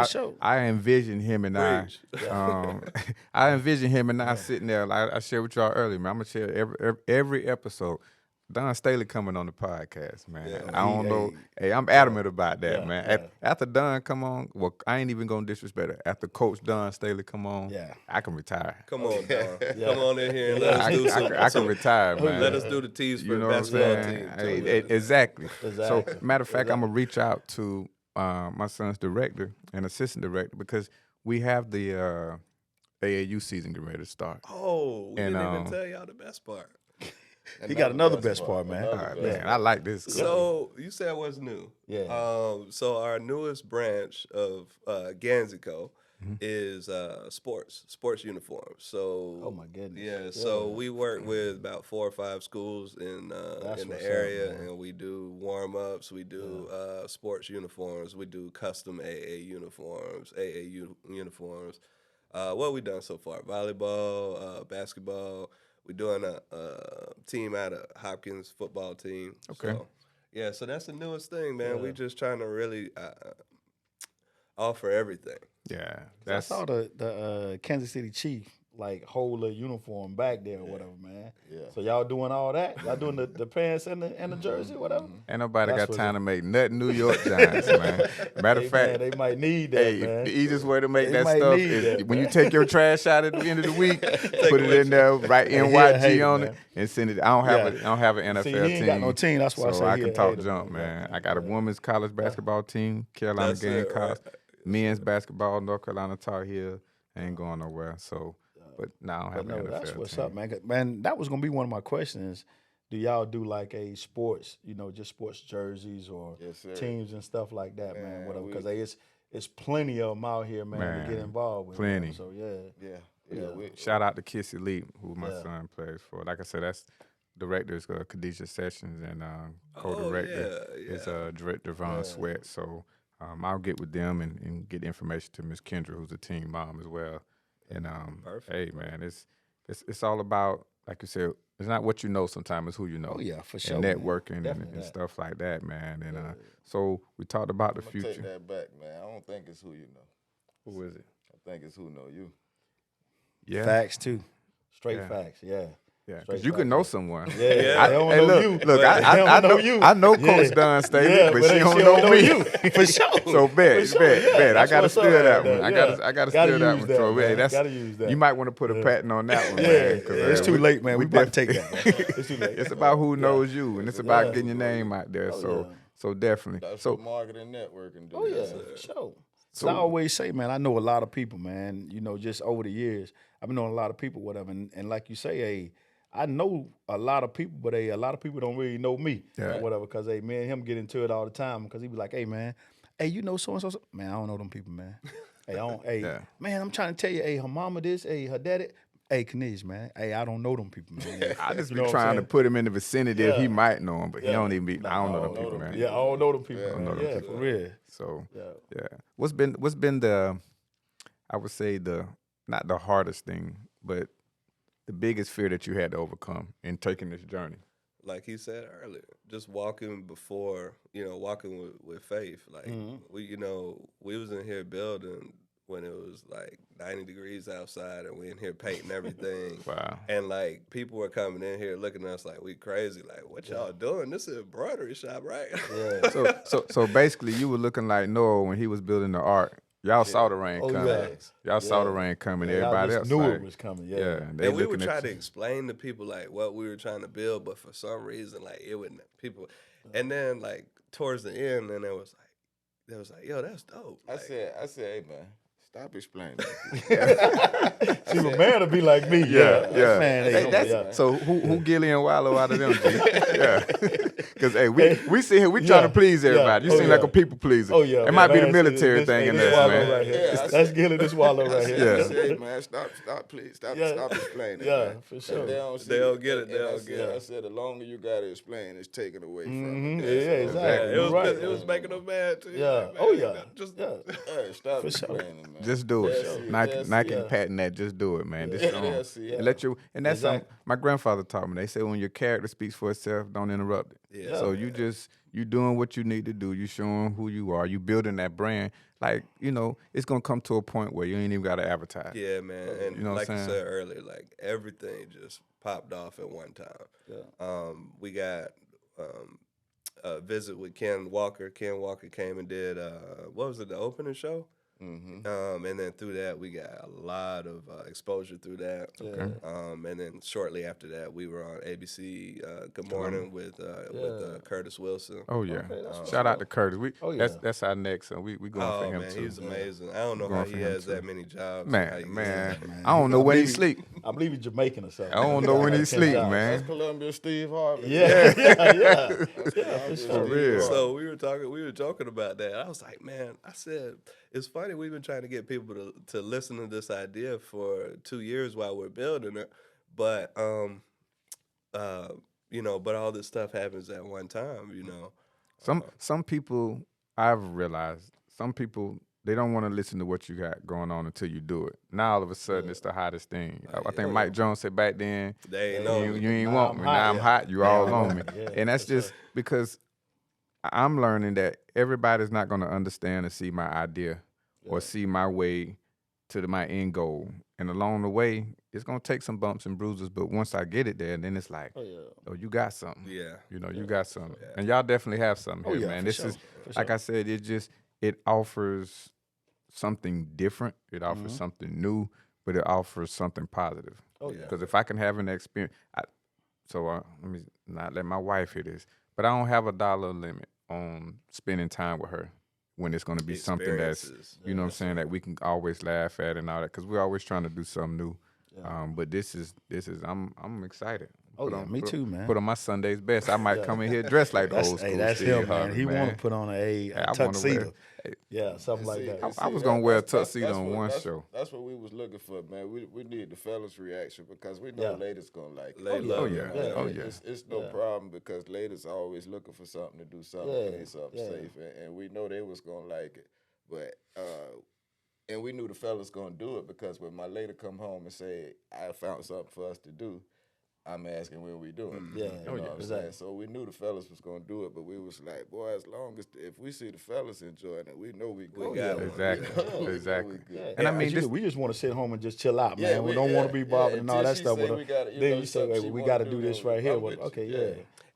I envision him and Preach. I envision him and I sitting there. Like I shared with y'all earlier, man. I'm gonna share every episode. Don Staley coming on the podcast, man. Yeah. I don't know. Hey, I'm adamant about that, man. After Don come on, well, I ain't even gonna disrespect it. After Coach Don Staley come on, I can retire. come on, Don. Come on in here and let us do some. I can retire, man. Let us do the tees for You know the what I'm basketball saying? team. Hey, exactly. So, Exactly. matter of fact, I'm gonna reach out to my son's director and assistant director because we have the AAU season getting ready to start. Oh, we And, didn't even tell y'all the best part. He got another best part, man. All right, man, I like this. So you said what's new? Yeah. So our newest branch of Ganzy Co. is sports uniforms. So Oh, my goodness. Yeah. So we work with about 4 or 5 schools in the what's area, up, man. and we do warm ups. We do sports uniforms. We do custom AA uniforms. Uniforms. What we done so far? Volleyball, basketball. We're doing a team out of Hopkins football team. Okay. So, so that's the newest thing, man. We just trying to really offer everything. Yeah, I saw the Kansas City Chief hold a uniform back there or whatever, man. Yeah. So y'all doing all that? Y'all doing the pants and the jersey, whatever? Ain't nobody That's got what's time to make nothing New York Giants, man. Matter of Hey, fact, man, they might need that, hey, man. the easiest way to make They that might stuff need is that, when you man. take your trash out at the end of the week, put it in there, write Hey, he a NYG hater, on man. it, and send it. I don't have an NFL See, team. he ain't got no team. That's why I so say I he can a talk hater, junk, man. man. I got a women's college basketball team, Carolina That's it, Gamecocks. right. Men's basketball, North Carolina Tar Heel. Ain't going nowhere. So, but now I don't have But an no, NFL that's what's team. up, man. Man, that was gonna be one of my questions. Do y'all do a sports, just sports jerseys or Yes, sir. teams and stuff like that, man? Man, Whatever, we- because it's plenty of them out here, man, to get involved with. plenty. Man. So Yeah. Shout out to Kiss Elite, who my Yeah. son plays for. Like I said, that's director is Khadijah Sessions, and co-director is Devon Sweat. So I'll get with them and get information to Miss Kendra, who's a team mom as well. And hey man, it's all about, like you said, it's not what you know sometimes, it's who you know. Oh yeah, for sure. And networking and stuff like that, man. And so we talked about the future. Take that back, man. I don't think it's who you know. Who is it? I think it's who know you. Yeah. Facts too. Straight facts. Yeah. Yeah, because you can know someone. Yeah, I don't know you. Look, I know Coach Don Staley, but she don't know me. You. For sure. So bet. I got to steal that one. I got to steal that one, Troy. Hey, gotta use that. You might want to put a patent on that one, man. It's too late, man. We about to take that. It's too late. It's about who knows you, and it's about getting your name out there. So definitely. That's what marketing networking do. Oh yeah, for sure. So I always say, man, I know a lot of people, man. You know, just over the years, I've been knowing a lot of people, whatever. And like you say, I know a lot of people, but a lot of people don't really know me, or whatever. Because me and him get into it all the time. Because he be like, hey, man, you know so and so. Man, I don't know them people, man. Man, I'm trying to tell you, her mama this, her daddy. Hey, Cornelius, man. I don't know them people, man. I just be trying to put him in the vicinity if he might know him, but he don't even be. I don't know them people, man. Yeah, I don't know them people. I don't know them people. For real. So what's been the, I would say not the hardest thing, but the biggest fear that you had to overcome in taking this journey? Like he said earlier, just walking walking with faith. Like we was in here building when it was like 90 degrees outside and we in here painting everything. Wow. And like people were coming in here looking at us like we crazy. Like, what y'all doing? This is a embroidery shop, right? Yeah. So basically you were looking like Noah when he was building the ark. Y'all saw the rain coming. Yeah. Y'all saw the rain coming. Everybody else knew it was coming. Yeah. And we would try to explain to people like what we were trying to build, but for some reason like it wouldn't people. And then like towards the end, and it was like, yo, that's dope. I said, hey man, stop explaining. See, a man to be like me. Yeah. Man, so who Gilly and Wallow out of them? Yeah. Because we sit here, we trying to please everybody. You seem like a people pleaser. Oh yeah. It might be the military thing in there, man. Right here. That's Gilly, this Wallow right here. Yeah. I said, hey man, stop, please, stop explaining. Yeah, man. for sure. They don't get it. I said, the longer you gotta explain, it's taken away from. Yeah, exactly. It was making them mad too. Yeah. Like, Oh yeah. Hey, stop explaining, man. Just do it. Nike patent that. Just do it, man. That's my grandfather taught me. They say when your character speaks for itself, don't interrupt it. Yeah. So you doing what you need to do. You showing who you are. You building that brand. Like it's gonna come to a point where you ain't even gotta advertise. Yeah, man. And you know like you said earlier, like everything just popped off at one time. Yeah. We got a visit with Ken Walker. Ken Walker came and did what was it, the opening show? Mm-hmm. And then through that, we got a lot of exposure through that. Okay. And then shortly after that, we were on ABC Good Morning with Curtis Wilson. Oh yeah, Okay, shout out to Curtis. yeah. That's our next, and we going for him man, too. he's amazing. I don't know how he has that many jobs. Man, I don't know when he sleep. I believe he's Jamaican or something. I don't know when he sleep, That's man. Columbia Steve Harvey. Yeah. For real. So we were talking about that. I was like, man, I said, it's funny, we've been trying to get people to listen to this idea for 2 years while we're building it, but but all this stuff happens at one time, Some people, I've realized, some people, they don't want to listen to what you got going on until you do it. Now all of a sudden it's the hottest thing. I think Mike Jones said back then, they ain't know you ain't want me. Now I'm hot, you all on me. And that's just because I'm learning that everybody's not going to understand and see my idea or see my way to my end goal. And along the way, it's going to take some bumps and bruises, but once I get it there, then it's like, oh, you got something. Yeah. You got something. Yeah. And y'all definitely have something here, man. This is, like I said, it offers something different. It offers something new, but it offers something positive. Oh, yeah. Because if I can have an experience, let me not let my wife hear this, but I don't have a dollar limit on spending time with her when it's going to be something that's, what I'm saying, that we can always laugh at and all that, because we're always trying to do something new. Yeah. But this is I'm excited. Me too, man. Put on my Sunday's best. I might come in here dressed like the old school. That's Steve him, man. Harvey, He want to put on a tuxedo. Something like that. I was gonna wear a tuxedo on one show. That's what we was looking for, man. We need the fellas' reaction because we know ladies gonna like it. It's no problem because ladies are always looking for something to do, something safe, and we know they was gonna like it. But and we knew the fellas gonna do it because when my lady come home and say, I found something for us to do, I'm asking when we doing it. You know what I'm saying? So we knew the fellas was gonna do it, but we was like, boy, as long as if we see the fellas enjoying it, we know we good. Exactly. And I mean, we just want to sit home and just chill out, man. We don't want to be bothered and all that stuff. Then you say, hey, we got to do this right here.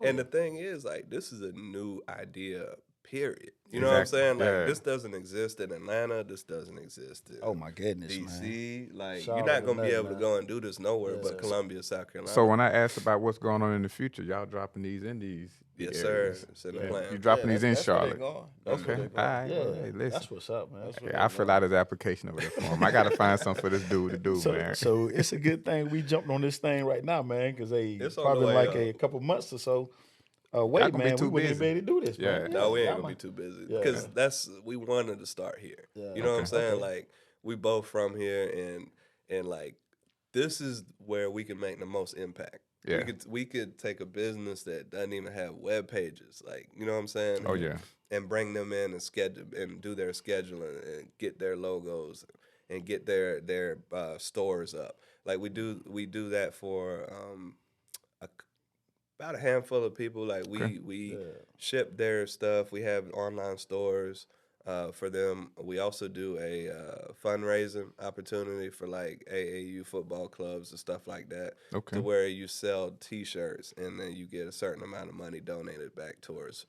And the thing is, like, this is a new idea. Period. You know what I'm saying? Like this doesn't exist in Atlanta. This doesn't exist in DC. Man. Like you're not gonna be able to go and do this nowhere but Columbia, South Carolina. So when I asked about what's going on in the future, y'all dropping these in these? Yes, sir. It's in the plan. You dropping these in Charlotte? Okay. All right. Hey, listen. That's what's up, man. I fill out his application over there for him. I got to find something for this dude to do, man. So it's a good thing we jumped on this thing right now, man, because it's probably like a couple months or so. Wait, man, we wouldn't be able to do this, man. No, we ain't gonna be too busy because we wanted to start here. You know what I'm saying? Like we both from here, and like this is where we can make the most impact. Yeah. We could take a business that doesn't even have web pages, like you know what I'm saying? Oh yeah. And bring them in and schedule and do their scheduling and get their logos and get their stores up. Like we do that for about a handful of people. Like we ship their stuff. We have online stores for them. We also do a fundraising opportunity for like AAU football clubs and stuff like that. Okay. To where you sell T-shirts and then you get a certain amount of money donated back towards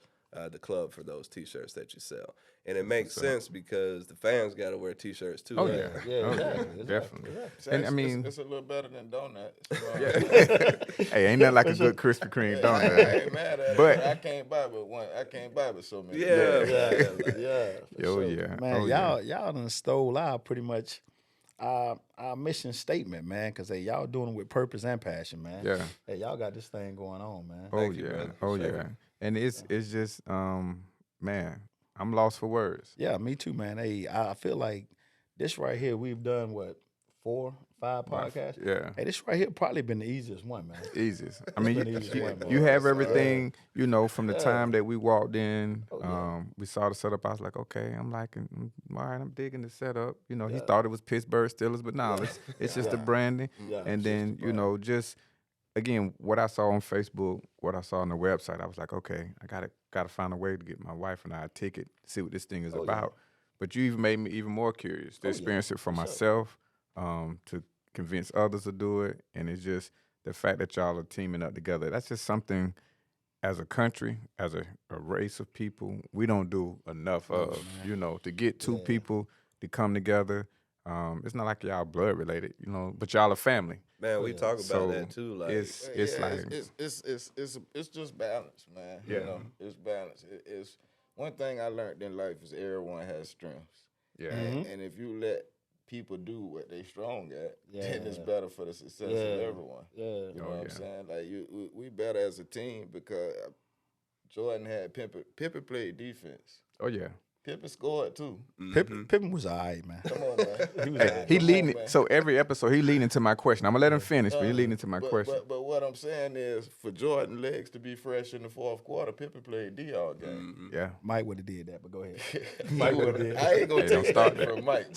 the club for those T-shirts that you sell. And it makes sense because the fans got to wear T-shirts too. Oh, yeah. Definitely. And I mean, it's a little better than donuts. Hey, ain't nothing like a good Krispy Kreme donut. I ain't mad at it. I can't buy but one. I can't buy but so many. Man, y'all done stole our pretty much our mission statement, man, because y'all doing it with purpose and passion, man. Yeah. Hey, y'all got this thing going on, man. Yeah. And it's just man, I'm lost for words. Yeah, me too, man. Hey, I feel like this right here, we've done what, 4, 5 podcasts? Yeah. Hey, this right here probably been the easiest one, man. Easiest. I mean, you have everything, you know, from the time that we walked in, we saw the setup. I was like, okay, I'm liking, all right, I'm digging the setup. You know, he thought it was Pittsburgh Steelers, but no, it's just the branding. And then, you know, just, again, what I saw on Facebook, what I saw on the website, I was like, okay, I gotta find a way to get my wife and I a ticket, see what this thing is about. But you even made me even more curious to experience it for myself, to convince others to do it. And it's just the fact that y'all are teaming up together. That's just something as a country, as a race of people, we don't do enough of, you know, to get two people to come together. It's not like y'all blood related, you know, but y'all are family. Man, we talk about that too. Like it's just balance, man. Yeah. You know, it's balance. It's one thing I learned in life is everyone has strengths. Yeah. And if you let people do what they strong at, then it's better for the success of everyone. Yeah. You know what I'm saying? Like we better as a team because Jordan had Pippen played defense. Oh yeah. Pippen scored too. Pippen was all right, man. Come on, man. He was all right. He leading. So every episode, he leading into my question. I'm gonna let him finish, but he leading into my question. But what I'm saying is, for Jordan legs to be fresh in the fourth quarter, Pippen played D all game. Yeah, Mike would have did that, but go ahead. Mike would have did. I ain't gonna take that from Mike,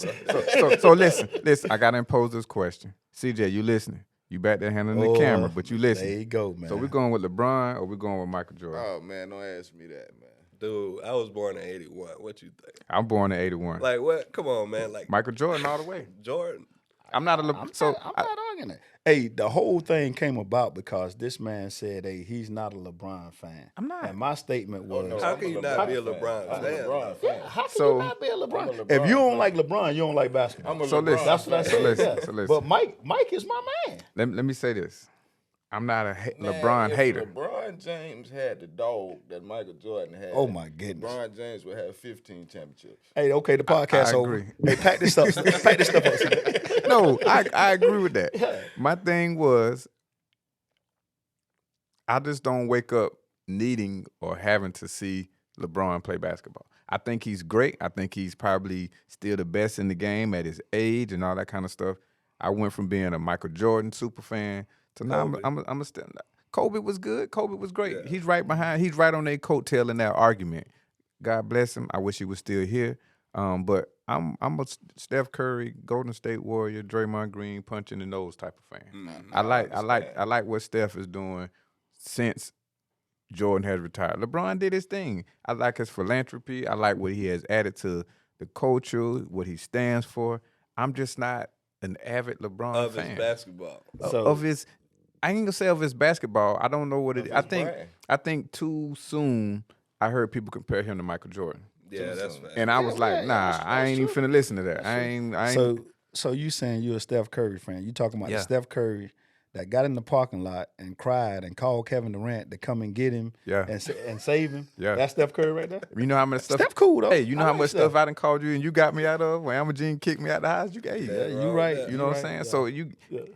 bro. So listen. I gotta impose this question. CJ, you listening? You back there handling the camera, but you listen. There you go, man. So we going with LeBron or we going with Michael Jordan? Oh man, don't ask me that, man. Dude, I was born in 81. What you think? I'm born in 81. Like what? Come on, man. Like Michael Jordan all the way. Jordan. I'm not a LeBron. I'm not arguing it. Hey, the whole thing came about because this man said, hey, he's not a LeBron fan. I'm not. And my statement was, How can you not be a LeBron fan? How can you not be a LeBron? If you don't like LeBron, you don't like basketball. I'm a So LeBron. listen. That's what I said. So listen. But Mike is my man. Let me say this. I'm not a LeBron hater. LeBron James had the dog that Michael Jordan had. Oh, my goodness. LeBron James would have 15 championships. Hey, okay, the podcast I over. agree. Hey, pack this stuff up. No, I agree with that. My thing was, I just don't wake up needing or having to see LeBron play basketball. I think he's great. I think he's probably still the best in the game at his age and all that kind of stuff. I went from being a Michael Jordan super fan to now I'm a still. Kobe was good. Kobe was great. Yeah. He's right behind. He's right on their coattail in that argument. God bless him. I wish he was still here. But I'm a Steph Curry, Golden State Warrior, Draymond Green, punch in the nose type of fan. Mm-hmm. I like what Steph is doing since Jordan has retired. LeBron did his thing. I like his philanthropy. I like what he has added to the culture, what he stands for. I'm just not an avid LeBron fan. Of his basketball. Of his, I ain't gonna say of his basketball. I don't know what it is. I think too soon I heard people compare him to Michael Jordan. Yeah, that's fair. And I was I ain't even finna listen to that. I ain't. So you saying you're a Steph Curry fan? You talking about the Steph Curry that got in the parking lot and cried and called Kevin Durant to come and get him and save him? Yeah. That's Steph Curry right there? You know how much stuff? Steph cool, though. Hey, you know how much stuff I done called you and you got me out of? When Amagene kicked me out the house, you right. You know what I'm saying? Yeah. So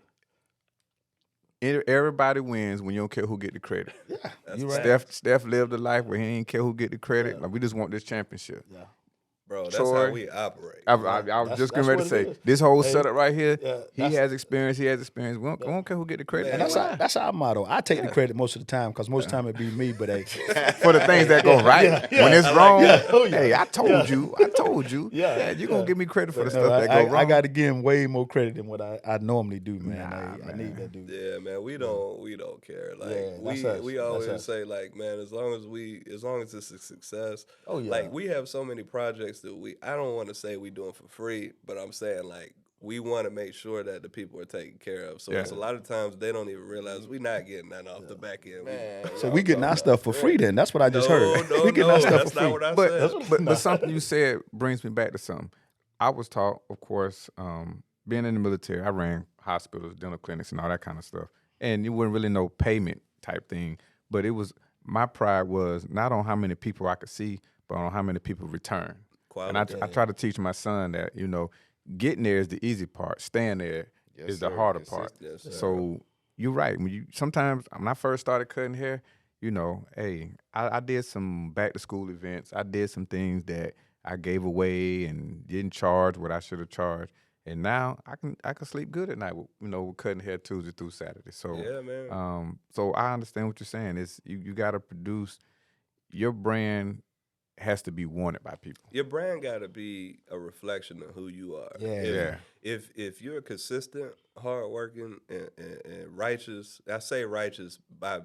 everybody wins when you don't care who get the credit. Yeah, you right. Steph lived a life where he ain't care who get the credit. Yeah. Like, we just want this championship. Yeah. Bro, that's how we operate. I was just getting ready to say, this whole setup right here, he has experience. We don't care who get the credit. And that's our motto. I take the credit most of the time because most of the time it be me, but for the things that go right. When it's wrong, hey, I told you. Yeah, you're going to give me credit for the stuff that go wrong. I got to give him way more credit than what I normally do, man. I need that dude. Yeah, man, we don't care. Like we always say, like, man, as long as it's a success, like, we have so many projects that I don't want to say we doing for free, but I'm saying, like, we want to make sure that the people are taken care of. So it's a lot of times they don't even realize we're not getting that off the back end. So we getting our stuff for free then. That's what I just heard. We getting our stuff for free. Not what I said. But something you said brings me back to something. I was taught, of course, being in the military, I ran hospitals, dental clinics, and all that kind of stuff. And you wouldn't really know payment type thing. But it was, my pride was not on how many people I could see, but on how many people return. Quality. And I try to teach my son that, getting there is the easy part. Staying there is the harder part. Yes, so you're right. Sometimes when I first started cutting hair, hey, I did some back to school events. I did some things that I gave away and didn't charge what I should have charged. And now I can sleep good at night with cutting hair Tuesday through Saturday. So yeah, man. So I understand what you're saying. It's you got to produce your brand. Has to be wanted by people. Your brand got to be a reflection of who you are. If you're consistent, hardworking, and righteous, I say righteous by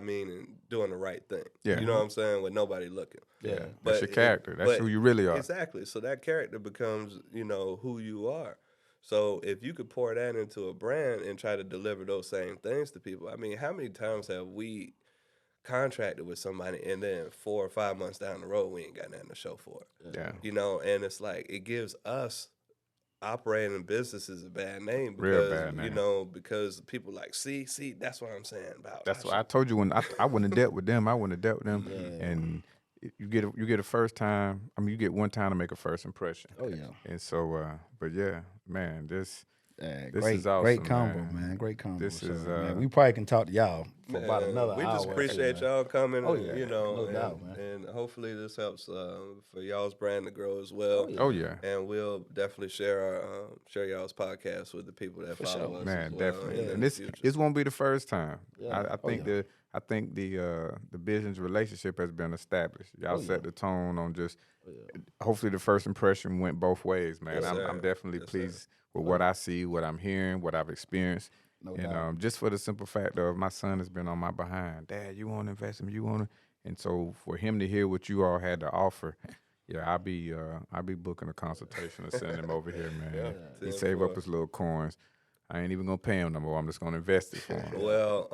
meaning doing the right thing. Yeah. You know what I'm saying? With nobody looking. Yeah. That's your character. That's who you really are. Exactly. So that character becomes, who you are. So if you could pour that into a brand and try to deliver those same things to people, I mean, how many times have we contracted with somebody and then 4 or 5 months down the road we ain't got nothing to show for it? Yeah. And it's like it gives us operating businesses a bad name because real bad name. Because people like see that's what I'm saying about. That's what I told you when I wouldn't have dealt with them. And you get a first time. I mean, you get one time to make a first impression. Oh yeah. And so but yeah, man, this great, is awesome, great combo, man. Great combo. This is man, we probably can talk to y'all for about another hour. We just appreciate y'all coming. No doubt, man. And hopefully this helps for y'all's brand to grow as well. Oh yeah. And we'll definitely share y'all's podcast with the people that follow us. Man, as well, definitely. And this won't be the first time. I think the business relationship has been established. Y'all set the tone on just. Hopefully the first impression went both ways, man. Yes, I'm definitely pleased with what I see, what I'm hearing, what I've experienced. And just for the simple fact of my son has been on my behind. Dad, you want to invest in me? You want to? And so for him to hear what you all had to offer, I'll be booking a consultation and sending him over here, man. He save up his little coins. I ain't even gonna pay him no more. I'm just gonna invest it for him. Well,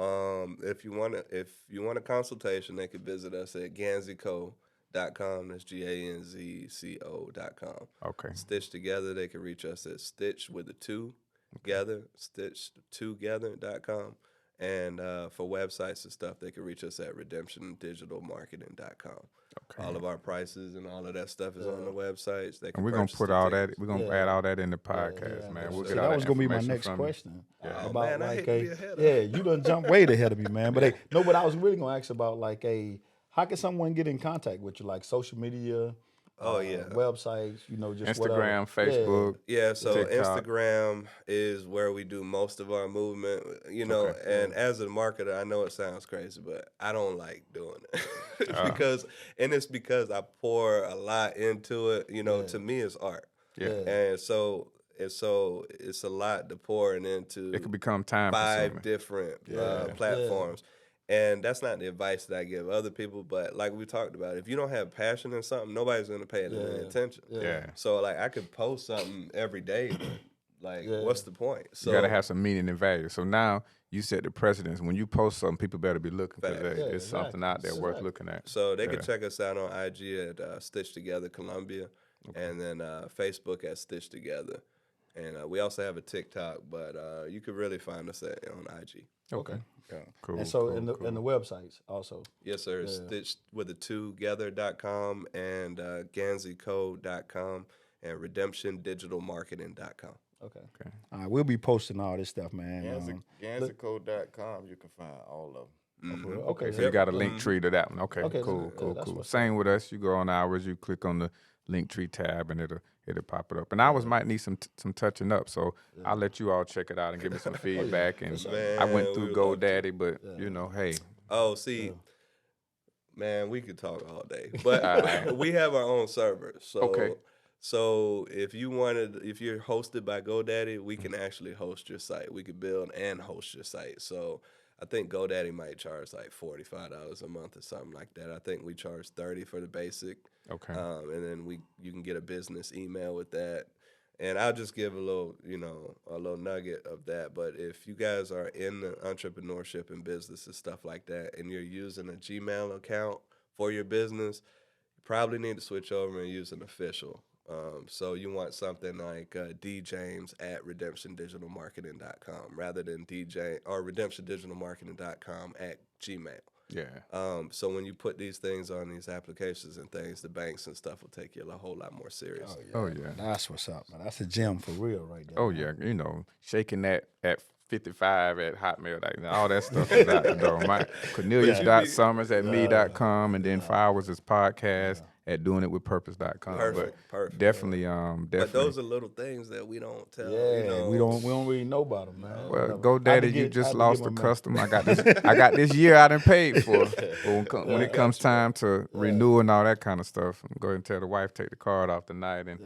if you want a consultation, they could visit us at ganzyco.com. That's GANZCO.com. Okay. Stitch Together, they can reach us at Stitch with a 2 together, stitch2gether.com. And for websites and stuff, they can reach us at redemptiondigitalmarketing.com. Okay. All of our prices and all of that stuff is on the websites. And we're gonna put all that. We're gonna add all that in the podcast, man. We'll get all that was gonna be my next question. About like you done jumped way ahead of me, man. But but I was really gonna ask about like how can someone get in contact with you, like social media? Websites, just Instagram, whatever. Facebook. Yeah, so TikTok. Instagram is where we do most of our movement, and as a marketer, I know it sounds crazy, but I don't like doing it it's because I pour a lot into it. To me, it's art. Yeah. And so it's a lot to pour into. It could become time 5 different platforms. And that's not the advice that I give other people, but like we talked about, if you don't have passion in something, nobody's going to pay it any attention. Yeah. So, like, I could post something every day, but, like, what's the point? So you got to have some meaning and value. So now you set the precedence. When you post something, people better be looking because there's something out there worth looking at. So they can check us out on IG at Stitch Together Columbia, and then Facebook at Stitch Together. And we also have a TikTok, but you can really find us on IG. Okay. Yeah. Cool. And so in the websites also. Yes, sir. Stitched with the together.com and ganzycode.com and redemptiondigitalmarketing.com. Okay. All right, we'll be posting all this stuff, man. Ganzycode.com, you can find all of them. Mm-hmm. Okay, so you got a link tree to that one. Okay, cool. Same with us. You go on ours, you click on the link tree tab, and it'll pop it up. And ours might need some touching up, so I'll let you all check it out and give me some feedback. And I went through GoDaddy, but hey. Oh, see, man, we could talk all day, but we have our own server. So, so if you're hosted by GoDaddy, we can actually host your site. We could build and host your site. So I think GoDaddy might charge like $45 a month or something like that. I think we charge $30 for the basic. Okay. And then you can get a business email with that. And I'll just give a little nugget of that. But if you guys are in the entrepreneurship and business and stuff like that, and you're using a Gmail account for your business, you probably need to switch over and use an official. So you want something like James at redemptiondigitalmarketing.com rather than redemptiondigitalmarketing.com at Gmail. Yeah. So when you put these things on these applications and things, the banks and stuff will take you a whole lot more serious. Oh yeah. That's what's up, man. That's a gem for real right there. Oh yeah. Shaking that at 55 at Hotmail, all that stuff is out the door. My Cornelius.summers at me.com, and then Flowers is podcast at doingitwithpurpose.com. Perfect. Definitely. But those are little things that we don't tell. We don't really know about them, man. Well, GoDaddy, you just lost a customer. I got this year I done paid for. But when it comes time to renew and all that kind of stuff, I'm going to tell the wife take the card off tonight, and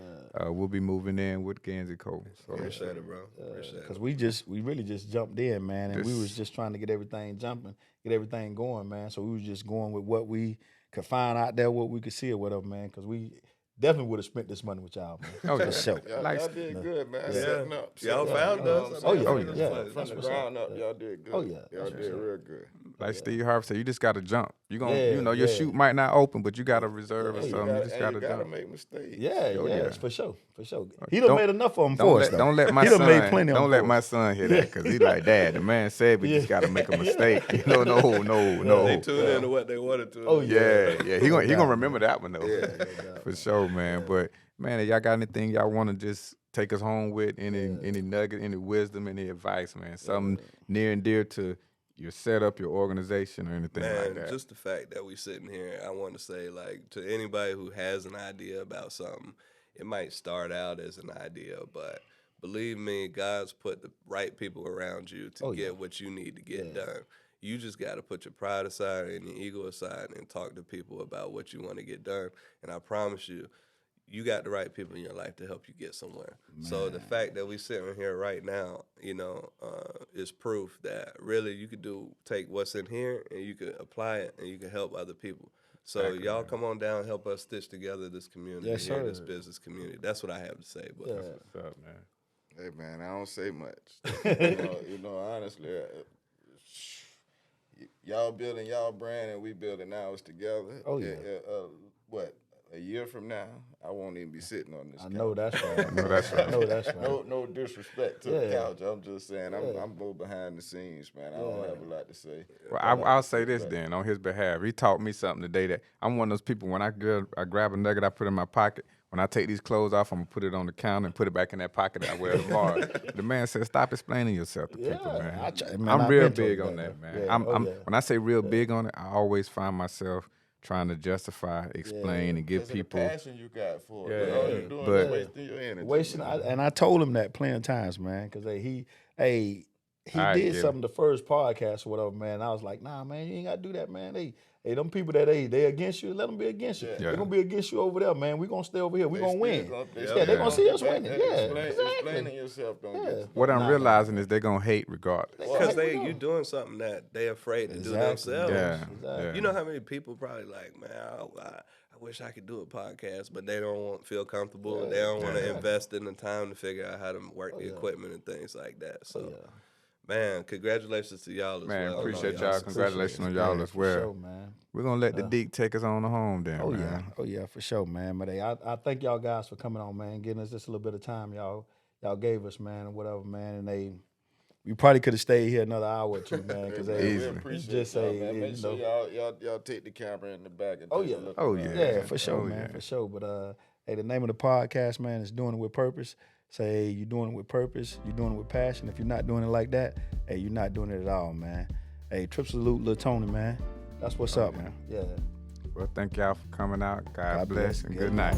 we'll be moving in with Ganzy Code. So. Appreciate it, bro. Appreciate it. Because we really just jumped in, man, and we was just trying to get everything jumping, get everything going, man. So we was just going with what we could find out there, what we could see or whatever, man, because we definitely would have spent this money with y'all, man. Oh, yeah. Sure. Y'all did good, man. Setting up. Y'all found us. From the ground up, y'all did good. Oh, yeah. Y'all did real good. Like Steve Harvey said, you just got to jump. You're gonna, your chute might not open, but you got to reserve or something. You just got to jump. You got to make mistakes. Yeah, for sure. He done made enough of them for us, though. Don't let my son. Don't let my son hear that, because he's like, Dad, the man said we just got to make a mistake. No. They tuned into what they wanted to. Oh yeah. He gonna remember that one though. For sure, man. But man, if y'all got anything y'all want to just take us home with, any nugget, any wisdom, any advice, man, something near and dear to your setup, your organization, or anything like that. Just the fact that we sitting here, I want to say, like, to anybody who has an idea about something, it might start out as an idea, but believe me, God's put the right people around you to get what you need to get done. You just got to put your pride aside and your ego aside and talk to people about what you want to get done. And I promise you, you got the right people in your life to help you get somewhere. Man. So the fact that we sitting here right now, is proof that really you could take what's in here and you could apply it and you can help other people. So y'all come on down and help us stitch together this community this business community. That's what I have to say. But that's what's up, man. Hey, man, I don't say much. Honestly, y'all building y'all brand and we building ours together. Oh, yeah. a year from now, I won't even be sitting on this couch. I know that's right. I know that's right. I know that's right. No disrespect to the couch. I'm just saying I'm more behind the scenes, man. I don't have a lot to say. Well, I'll say this then on his behalf. He taught me something today that I'm one of those people. When I grab a nugget, I put it in my pocket. When I take these clothes off, I'm gonna put it on the counter and put it back in that pocket that I wear tomorrow. The man said, "Stop explaining yourself to people, man." I'm real big on that, man. When I say real big on it, I always find myself trying to justify, explain, and give people the passion you got for it. All you're doing is wasting your energy. And I told him that plenty of times, man, because he did something the first podcast or whatever, man. I was like, nah, man, you ain't got to do that, man. Hey, them people that they against you, let them be against you. They're going to be against you over there, man. We're going to stay over here. We're going to win. They're going to see us winning. Explaining yourself don't get What I'm realizing is they're going to hate regardless. Because you doing something that they're afraid to do themselves. Yeah. You know how many people probably like, man, I wish I could do a podcast, but they don't feel comfortable. They don't want to invest in the time to figure out how to work the equipment and things like that. So. Man, congratulations to y'all as well. Man, appreciate y'all. Congratulations on y'all as well. Sure, man. We're going to let the Deke take us on the home then, man. Oh, yeah, for sure, man. But I thank y'all guys for coming on, man, getting us just a little bit of time y'all gave us, man, or whatever, man. And we probably could have stayed here another hour or two, man. Because we appreciate y'all, man. Make sure y'all take the camera in the back and take a look. Yeah, for sure, man, for sure. But, hey, the name of the podcast, man, is Doing It With Purpose. Say, hey, you're doing it with purpose. You're doing it with passion. If you're not doing it like that, hey, you're not doing it at all, man. Hey, trip salute, Lil Tony, man. That's what's up, man. Yeah. Well, thank y'all for coming out. God bless and good night.